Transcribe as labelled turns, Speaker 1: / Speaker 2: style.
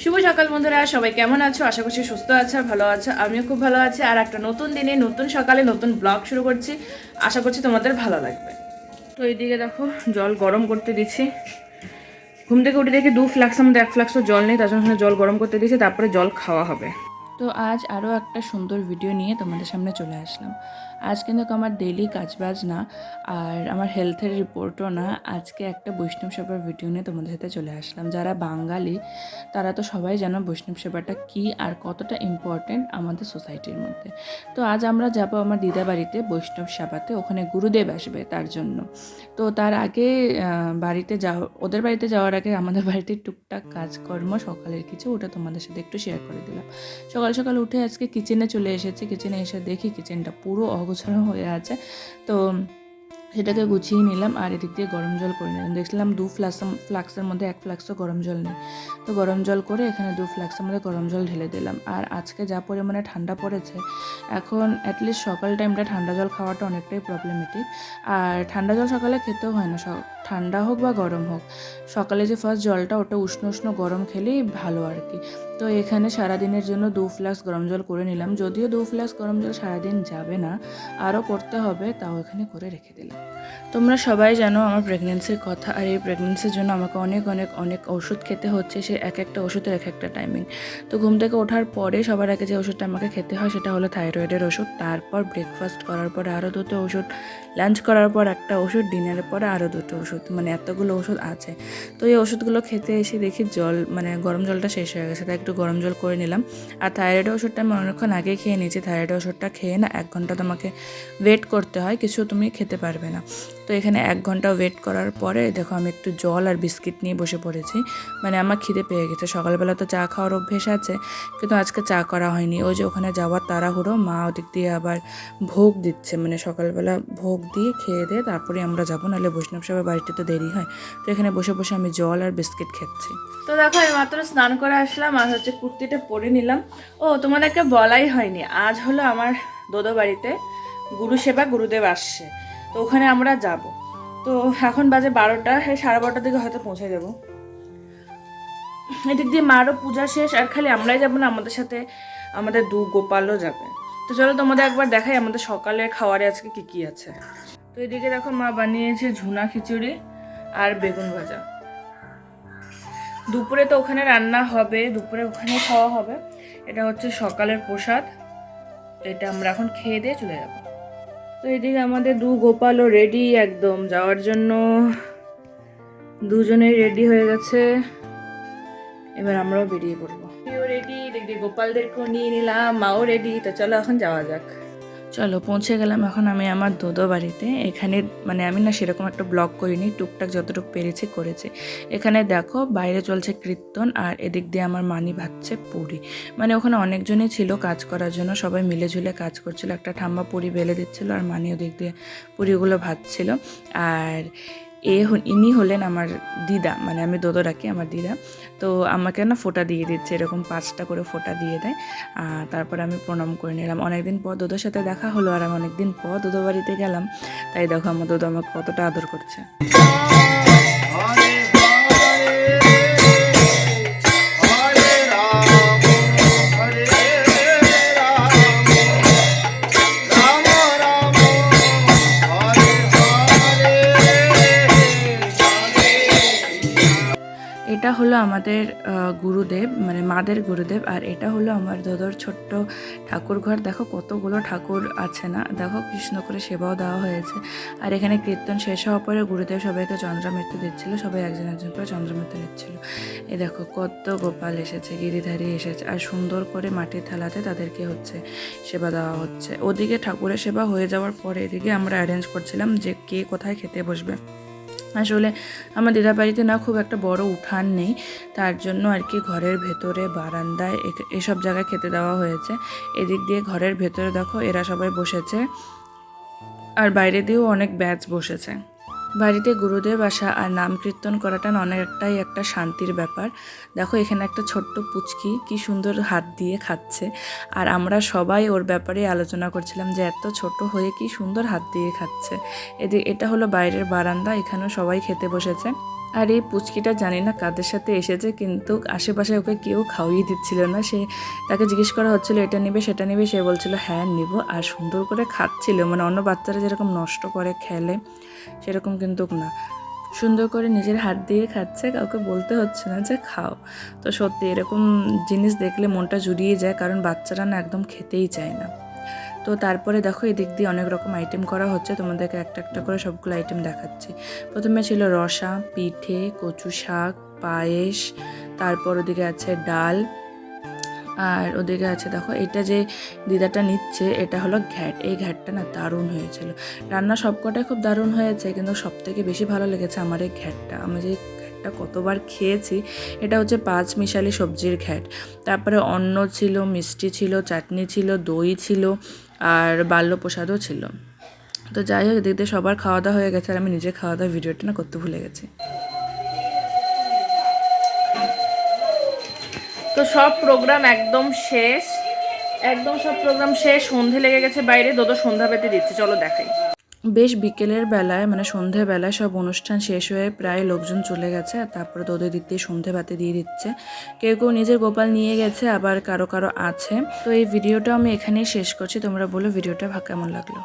Speaker 1: শুভ সকাল বন্ধুরা, সবাই কেমন আছো? আশা করছি সুস্থ আছো, ভালো আছো। আমিও খুব ভালো আছি। আর একটা নতুন দিনে নতুন সকালে নতুন ব্লগ শুরু করছি। আশা করছি তোমাদের ভালো লাগবে। তো এইদিকে দেখো জল গরম করতে দিচ্ছি। ঘুম থেকে উঠে দেখি 2 ফ্লাক্সের মধ্যে 1 ফ্লাক্সও জল নেই, তার জন্য জল গরম করতে দিয়েছি, তারপরে জল খাওয়া হবে। তো আজ আরও একটা সুন্দর ভিডিও নিয়ে তোমাদের সামনে চলে আসলাম। আজ কিন্তু আমার ডেইলি কাজবাজ না, আর আমার হেলথের রিপোর্টও না। আজকে একটা বৈষ্ণব সেবার ভিডিও নিয়ে তোমাদের সাথে চলে আসলাম। যারা বাঙালি তারা তো সবাই জানো বৈষ্ণব সেবাটা কী আর কতটা ইম্পর্টেন্ট আমাদের সোসাইটির মধ্যে। তো আজ আমরা যাব আমার দিদা বাড়িতে বৈষ্ণব সেবাতে, ওখানে গুরুদেব আসবে তার জন্য। তো তার আগে ওদের বাড়িতে যাওয়ার আগে আমাদের বাড়িতে টুকটাক কাজকর্ম সকালের কিছু, ওটা তোমাদের সাথে একটু শেয়ার করে দিলাম। সকাল সকাল উঠে আজকে কিচেনে চলে এসেছি। কিচেনে এসে দেখি কিচেনটা পুরো অগোছালো হয়ে আছে। তো সেটাকে গুছিয়ে নিলাম, আর এদিক দিয়ে গরম জল করে নিলাম। দেখছিলাম 2 ফ্লাক্সের মধ্যে 1 ফ্লাক্সও গরম জল নেই। তো গরম জল করে এখানে 2 ফ্লাক্সের মধ্যে গরম জল ঢেলে দিলাম। আর আজকে যা পরিমাণে ঠান্ডা পড়েছে, এখন অ্যাটলিস্ট সকাল টাইমটা ঠান্ডা জল খাওয়াটা অনেকটাই প্রবলেমেটিক। আর ঠান্ডা জল সকালে খেতেও হয় না, ঠান্ডা হোক বা গরম হোক। সকালে যে ফার্স্ট জলটা, ওটা উষ্ণ উষ্ণ গরম খেলেই ভালো আর কি। তো এখানে সারাদিনের জন্য 2 ফ্লাক্স গরম জল করে নিলাম। যদিও 2 ফ্লাক্স গরম জল সারাদিন যাবে না, আরও করতে হবে, তাও এখানে করে রেখে দিলাম। তোমরা সবাই জানো আমার প্রেগনেন্সির কথা, আর এই প্রেগনেন্সির জন্য আমাকে অনেক অনেক অনেক ওষুধ খেতে হচ্ছে। সে এক একটা ওষুধের এক একটা টাইমিং। তো ঘুম থেকে ওঠার পরে সবার আগে যে ওষুধটা আমাকে খেতে হয় সেটা হলো থাইরয়েডের ওষুধ। তারপর ব্রেকফাস্ট করার পরে আরও 2টো ওষুধ, লাঞ্চ করার পর একটা ওষুধ, ডিনারের পরে আরও 2টো ওষুধ, মানে এতগুলো ওষুধ আছে। তো এই ওষুধগুলো খেতে এসে দেখি গরম জলটা শেষ হয়ে গেছে, তাই একটু গরম জল করে নিলাম। আর থাইরয়েডের ওষুধটা আমি অনেকক্ষণ আগেই খেয়ে নিয়েছি। থাইরয়েডের ওষুধটা খেয়ে না 1 ঘন্টা তোমাকে ওয়েট করতে হয়, কিছু তুমি খেতে পারবে না। তো এখানে 1 ঘন্টা ওয়েট করার পরে দেখো আমি একটু জল আর বিস্কিট নিয়ে বসে পড়েছি। মানে আমার খিদে পেয়ে গেছে। সকালবেলা তো চা খাওয়ার অভ্যেস আছে, কিন্তু আজকে চা করা হয়নি। ওই যে ওখানে যাওয়ার তাড়াহুড়ো, মা ওদিক দিয়ে আবার ভোগ দিচ্ছে, মানে সকালবেলা ভোগ দিয়ে খেয়ে দিয়ে তারপরে আমরা যাবো, নাহলে বৈষ্ণব সেবার বাড়িতে তো দেরি হয়। তো এখানে বসে বসে আমি জল আর বিস্কিট খাচ্ছি। তো দেখো আমি মাত্র স্নান করে আসলাম, আর হচ্ছে কুর্তিটা পরে নিলাম। ও তোমাদেরকে বলাই হয়নি, আজ হলো আমার দোদো বাড়িতে গুরুদেব আসছে। তো ওখানে আমরা যাব। তো এখন বাজে 12টা, 12:30 দিকে হয়তো পৌঁছে দেবো। এদিক দিয়ে মারও পূজা শেষ, আর খালি আমরাই যাবো না, আমাদের সাথে আমাদের 2 গোপালও যাবে। তো চলো তোমাদের একবার দেখাই আমাদের সকালে খাওয়ারে আজকে কি কি আছে। তো এদিকে দেখো মা বানিয়েছে ঝুনা খিচুড়ি আর বেগুন ভাজা। দুপুরে তো ওখানে রান্না হবে, দুপুরে ওখানে খাওয়া হবে। এটা হচ্ছে সকালের প্রসাদ। তো এটা আমরা এখন খেয়ে দিয়ে চলে যাবো। তো এদিকে আমাদের 2 গোপালও রেডি একদম যাওয়ার জন্য। দুজনেই রেডি হয়ে গেছে, এবার আমরাও বেরিয়ে পড়বো। রেডি, দেখি গোপালদেরকেও নিয়ে নিলাম, মাও রেডি। তো চলো এখন যাওয়া যাক। চলো পৌঁছে গেলাম এখন আমি আমার দোদো বাড়িতে। এখানে মানে আমি না সেরকম একটা ব্লগ করিনি, টুকটাক যতটুকু পেরেছি করেছি। এখানে দেখো বাইরে চলছে কীর্তন, আর এদিক দিয়ে আমার মানি ভাজছে পুরি। মানে ওখানে অনেকজনই ছিল কাজ করার জন্য, সবাই মিলে ঝুলে কাজ করছিল। একটা ঠাম্মা পুরি বেলে দিচ্ছিলো, আর মানি ওদিক দিয়ে পুরিগুলো ভাজছিল। আর ইনি হলেন আমার দিদা, মানে আমি দোদো ডাকি আমার দিদা। তো আমাকে না ফোঁটা দিয়ে দিচ্ছে, এরকম 5টা করে ফোঁটা দিয়ে দেয়। তারপর আমি প্রণাম করে নিলাম। অনেকদিন পর দোদোর সাথে দেখা হলো, আর আমি অনেকদিন পর দোদো বাড়িতে গেলাম, তাই দেখো আমার দোদো আমাকে কতটা আদর করছে। এটা হলো আমাদের গুরুদেব, মানে মাদের গুরুদেব। আর এটা হলো আমার দাদার ছোট্ট ঠাকুর ঘর। দেখো কতগুলো ঠাকুর আছে না, দেখো কৃষ্ণ করে সেবাও দেওয়া হয়েছে। আর এখানে কীর্তন শেষ হওয়ার পরে গুরুদেব সবাইকে চন্দ্রামৃত্যু দিচ্ছিল, সবাই একজন একজন করে চন্দ্রামৃত্যু দিচ্ছিল। এই দেখো কত গোপাল এসেছে, গিরিধারী এসেছে, আর সুন্দর করে মাটির থালাতে তাদেরকে হচ্ছে সেবা দেওয়া হচ্ছে। ওদিকে ঠাকুরের সেবা হয়ে যাওয়ার পরে এদিকে আমরা অ্যারেঞ্জ করছিলাম যে কে কোথায় খেতে বসবে। আসলে আমার দিদার বাড়িতে না খুব একটা বড় উঠান নেই, তার জন্য আর কি ঘরের ভেতরে বারান্দায় এসব জায়গায় খেতে দেওয়া হয়েছে। এদিক দিয়ে ঘরের ভেতরে দেখো এরা সবাই বসেছে, আর বাইরে দিয়েও অনেক ব্যাচ বসেছে। বাড়িতে গুরুদেব আসা আর নাম কীর্তন করাটা অনেকটাই একটা শান্তির ব্যাপার। দেখো এখানে একটা ছোট্ট পুচকি কি সুন্দর হাত দিয়ে খাচ্ছে, আর আমরা সবাই ওর ব্যাপারে আলোচনা করছিলাম যে এত ছোট হয়ে কি সুন্দর হাত দিয়ে খাচ্ছে। এটা হলো বাইরের বারান্দা, এখানেও সবাই খেতে বসেছে। আর এই পুচকিটা জানি না কাদের সাথে এসেছে, কিন্তু আশেপাশে ওকে কেউ খাওয়িয়ে দিচ্ছিল না। তাকে জিজ্ঞেস করা হচ্ছিল এটা নিবে সেটা নিবে, সে বলছিল হ্যাঁ নিব, আর সুন্দর করে খাচ্ছিল। মানে অন্য বাচ্চারা যেরকম নষ্ট করে খেলে সেরকম কিন্তু না, সুন্দর করে নিজের হাত দিয়ে খাচ্ছে, কাউকে বলতে হচ্ছে না যে খাও। তো সত্যি এরকম জিনিস দেখলে মনটা জুড়িয়ে যায়, কারণ বাচ্চারা না একদম খেতেই চায় না। তো তারপরে দেখো এদিক দিয়ে অনেক রকম আইটেম করা হচ্ছে, তোমাদেরকে একটা একটা করে সবগুলো আইটেম দেখাচ্ছি। প্রথমে ছিল রসা, পিঠে, কচু শাক, পায়েস, তারপর ওদিকে আছে ডাল, আর ওদিকে আছে দেখো এটা যে দিদাটা নিচ্ছে এটা হলো ঘ্যাট। এই ঘ্যাটটা না দারুণ হয়েছিল, রান্না সবকটাই খুব দারুণ হয়েছে, কিন্তু সবথেকে বেশি ভালো লেগেছে আমার এই ঘ্যাটটা। আমি যে ঘ্যাটটা কতবার খেয়েছি, এটা হচ্ছে 5 মিশালি সবজির ঘ্যাট। তারপরে অন্ন ছিল, মিষ্টি ছিল, চাটনি ছিল, দই ছিল, আর বাল্যপ্রসাদও ছিল। তো যাই হোক এদিক দিয়ে সবার খাওয়া দাওয়া হয়ে গেছে, আর আমি নিজে খাওয়া দাওয়া ভিডিওটা না করতে ভুলে গেছি। তো সব প্রোগ্রাম একদম শেষ, সব প্রোগ্রাম শেষ। সন্ধে লেগে গেছে বাইরে, দোদো সন্ধ্যা পেতে দিচ্ছে, চলো দেখাই। বেশ বিকেলের বেলায় মানে সন্ধেবেলায় সব অনুষ্ঠান শেষ হয়ে প্রায় লোকজন চলে গেছে, আর তারপরে দোদের দিক দিয়ে সন্ধে বাতি দিয়ে দিচ্ছে। কেউ কেউ নিজের গোপাল নিয়ে গেছে, আবার কারো কারো আছে। তো এই ভিডিওটা আমি এখানেই শেষ করছি, তোমরা বলো ভিডিওটা কেমন লাগলো।